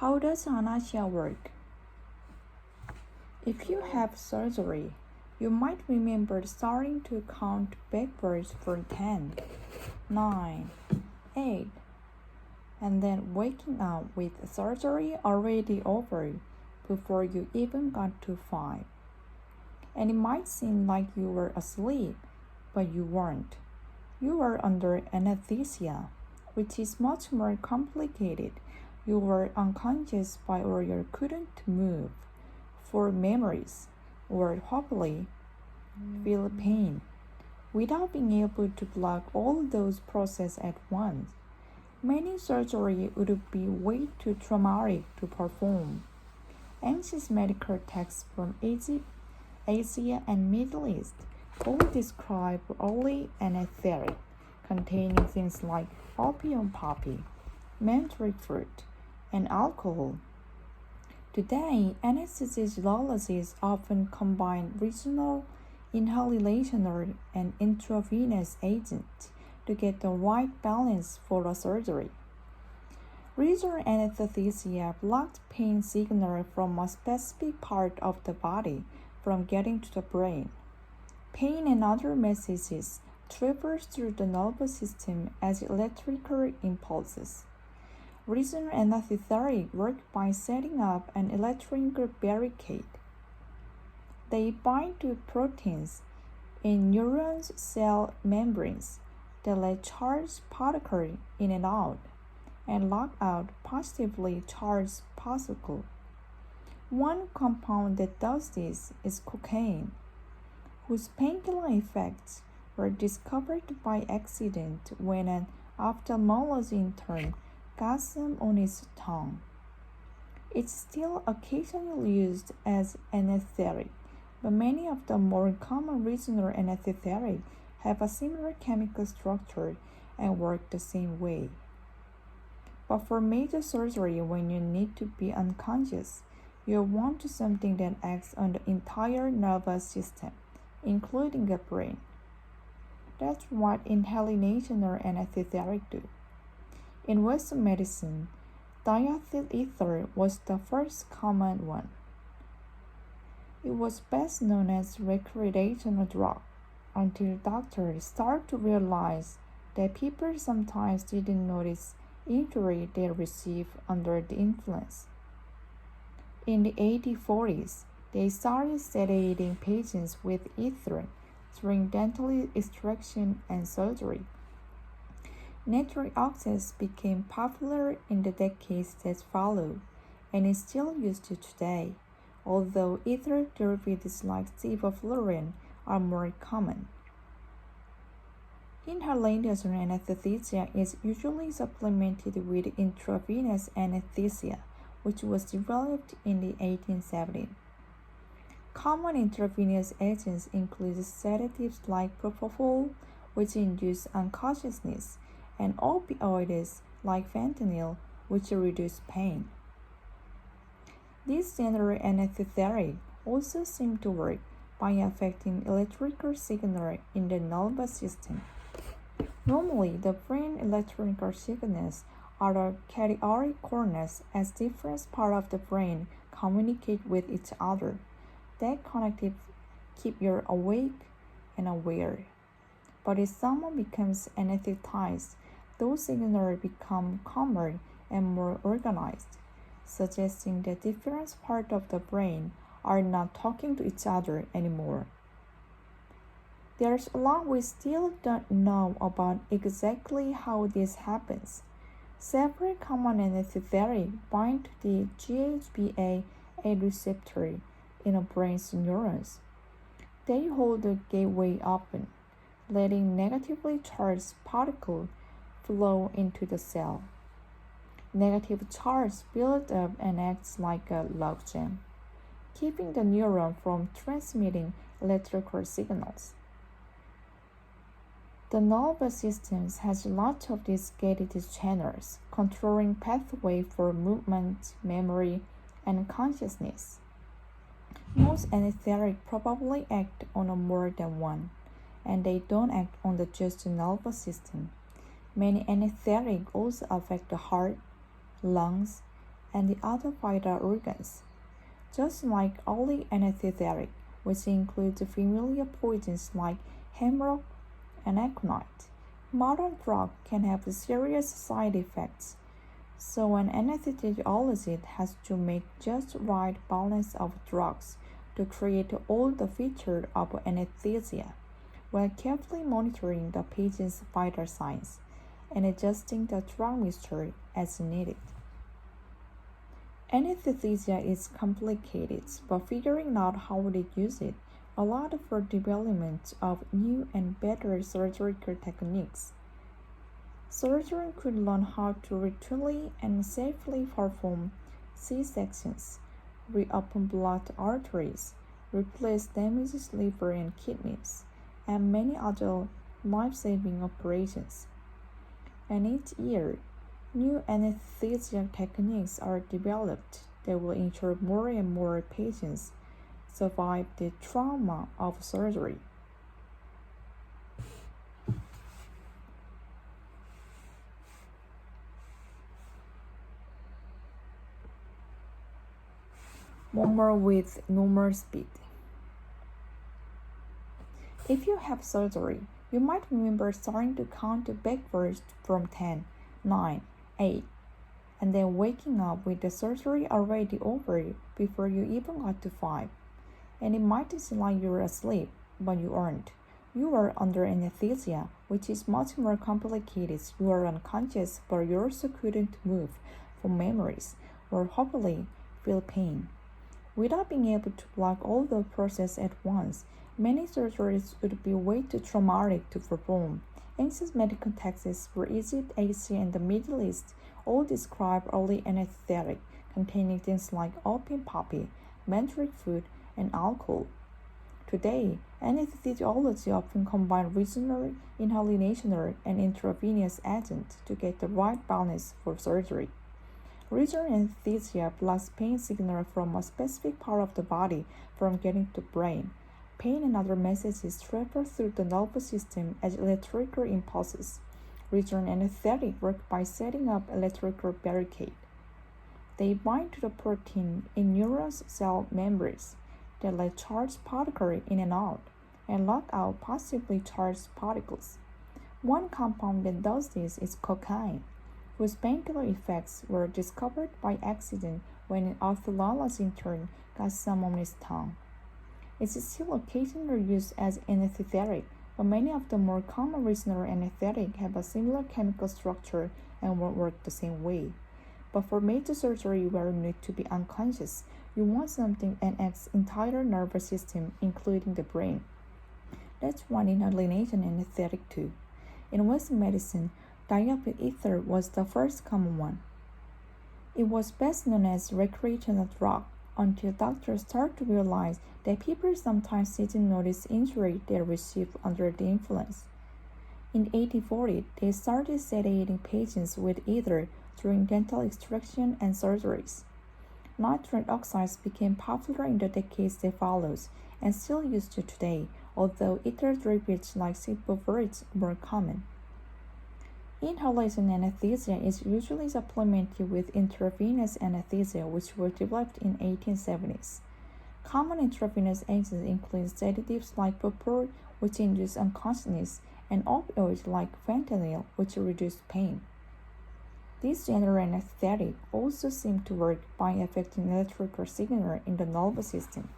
How does anesthesia work? If you have surgery, you might remember starting to count backwards for 10, 9, 8, and then waking up with surgery already over before you even got to 5. And it might seem like you were asleep, but you weren't. You were under anesthesia, which is much more complicated. You were unconscious by or you couldn't move for memories or hopefully feel pain without being able to block all those processes at once. Many surgery would be way too traumatic to perform. Ancient medical texts from Egypt, Asia, and Middle East all describe early anesthesia, containing things like opium poppy, mandrake fruit, and alcohol. Today, anesthesiologists often combine regional, inhalational, and intravenous agents to get the right balance for a surgery. Regional anesthesia blocks pain signal from a specific part of the body from getting to the brain. Pain and other messages traverse through the nervous system as electrical impulses. Regional anesthesia work by setting up an electrical barricade. They bind to proteins in neurons' cell membranes that let charged particles in and out, and lock out positively charged particles. One compound that does this is cocaine, whose painkiller effects were discovered by accident when an ophthalmologist intern got some on his tongue. It's still occasionally used as anesthetic, but many of the more common regional anesthetics have a similar chemical structure and work the same way. But for major surgery, when you need to be unconscious, you want something that acts on the entire nervous system, including the brain. That's what inhalational anesthetics do. In Western medicine, diethyl ether was the first common one. It was best known as recreational drug until doctors started to realize that people sometimes didn't notice injury they received under the influence. In the 1840s, they started sedating patients with ether during dental extraction and surgery. Nitric oxide became popular in the decades that followed and is still used today, although ether derivatives like sevoflurane are more common. Inhalational anesthesia is usually supplemented with intravenous anesthesia, which was developed in the 1870s. Common intravenous agents include sedatives like propofol, which induce unconsciousness, and opioids like fentanyl, which reduce pain. These general anesthetics also seem to work by affecting electrical signals in the nervous system. Normally, the brain electrical signals are the chaotic coordinates as different parts of the brain communicate with each other. That connective keep you awake and aware. But if someone becomes anesthetized, those signals become calmer and more organized, suggesting that different parts of the brain are not talking to each other anymore. There's a lot we still don't know about exactly how this happens. Several common anesthetics bind to the GHBA receptor in a brain's neurons. They hold the gateway open, letting negatively charged particles flow into the cell. Negative charge builds up and acts like a logjam, keeping the neuron from transmitting electrical signals. The nervous system has lots of these gated channels, controlling pathways for movement, memory, and consciousness. Most anesthetics probably act on more than one, and they don't act on just the nervous system. Many anesthetics also affect the heart, lungs, and the other vital organs. Just like early anesthetic, which includes familiar poisons like hemorrhoid and aconite, modern drugs can have serious side effects. So an anesthesiologist has to make just right balance of drugs to create all the features of anesthesia, while carefully monitoring the patient's vital signs and adjusting the drug mixture as needed. Anesthesia is complicated, but figuring out how to use it allowed for development of new and better surgical techniques. Surgeons could learn how to routinely and safely perform C-sections, reopen blocked arteries, replace damaged liver and kidneys, and many other life-saving operations. And each year, new anesthesia techniques are developed that will ensure more and more patients survive the trauma of surgery. One more with normal speed. If you have surgery, you might remember starting to count backwards from 10, 9, 8, and then waking up with the surgery already over before you even got to 5. And it might seem like you were asleep, but you aren't. You were under anesthesia, which is much more complicated. You are unconscious, but you also couldn't move from memories or hopefully feel pain. Without being able to block all the process at once, many surgeries would be way too traumatic to perform. Ancient medical texts for Egypt, Asia, and the Middle East all describe early anesthetic containing things like opium poppy, mentholic food, and alcohol. Today, anesthesiology often combines regional, inhalational, and intravenous agents to get the right balance for surgery. Regional anesthesia blocks pain signal from a specific part of the body from getting to the brain. Pain and other messages travel through the nervous system as electrical impulses. Regional anesthetic work by setting up electrical barricade. They bind to the protein in neuron's cell membranes that let charged particles in and out, and lock out possibly charged particles. One compound that does this is cocaine, whose painkiller effects were discovered by accident when an ophthalmologist intern got some on his tongue. It is still occasionally used as anesthetic, but many of the more common regional anesthetics have a similar chemical structure and won't work the same way. But for major surgery where you need to be unconscious, you want something that acts entire nervous system, including the brain. That's why inhalation anesthetic too. In Western medicine, diethyl ether was the first common one. It was best known as recreational drug until doctors started to realize that people sometimes didn't notice injury they received under the influence. In 1840, they started sedating patients with ether during dental extraction and surgeries. Nitrous oxides became popular in the decades that followed and still used to today, although ether derivatives like cibovirs are more common. Inhalation anesthesia is usually supplemented with intravenous anesthesia, which was developed in 1870s. Common intravenous agents include sedatives like propofol, which induce unconsciousness, and opioids like fentanyl, which reduce pain. These general anesthetics also seem to work by affecting electrical signals in the nervous system.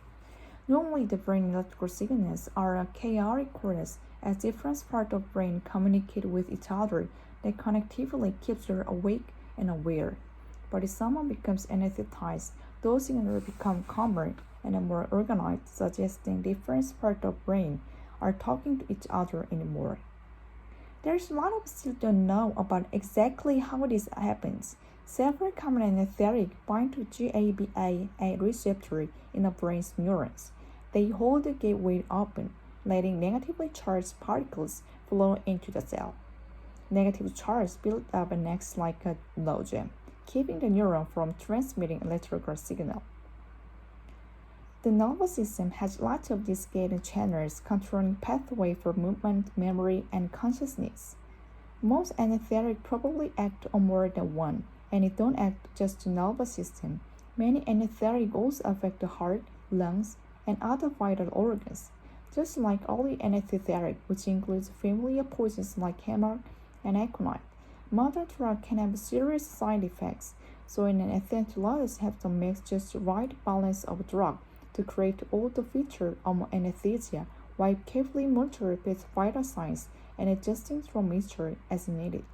Normally, the brain electrical signals are a chaotic chorus as different parts of the brain communicate with each other. That connectivity keeps you awake and aware. But if someone becomes anesthetized, those signals become calmer and more organized, suggesting different parts of the brain are talking to each other anymore. There's a lot of still don't know about exactly how this happens. Several common anesthetics bind to GABA, a receptor in the brain's neurons. They hold the gateway open, letting negatively charged particles flow into the cell. Negative charge build up and acts like a logjam, keeping the neuron from transmitting electrical signal. The nervous system has lots of these gated channels controlling pathway for movement, memory, and consciousness. Most anesthetics probably act on more than one, and it don't act just the nervous system. Many anesthetic also affect the heart, lungs, and other vital organs. Just like early anesthetic, which includes familiar poisons like hammer and aconite, modern drug can have serious side effects. So an anesthesiologist has to make just the right balance of drug to create all the features of anesthesia while carefully monitoring its vital signs and adjusting from mixture as needed.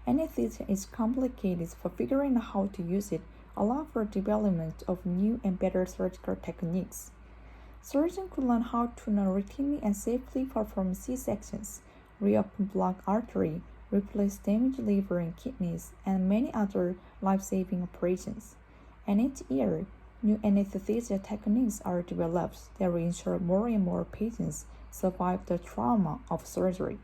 Anesthesia is complicated, for figuring out how to use it allows for development of new and better surgical techniques. Surgeons could learn how to routinely and safely perform C-sections, reopen blocked artery, replace damaged liver and kidneys, and many other life-saving operations. And each year, new anesthesia techniques are developed that will ensure more and more patients survive the trauma of surgery.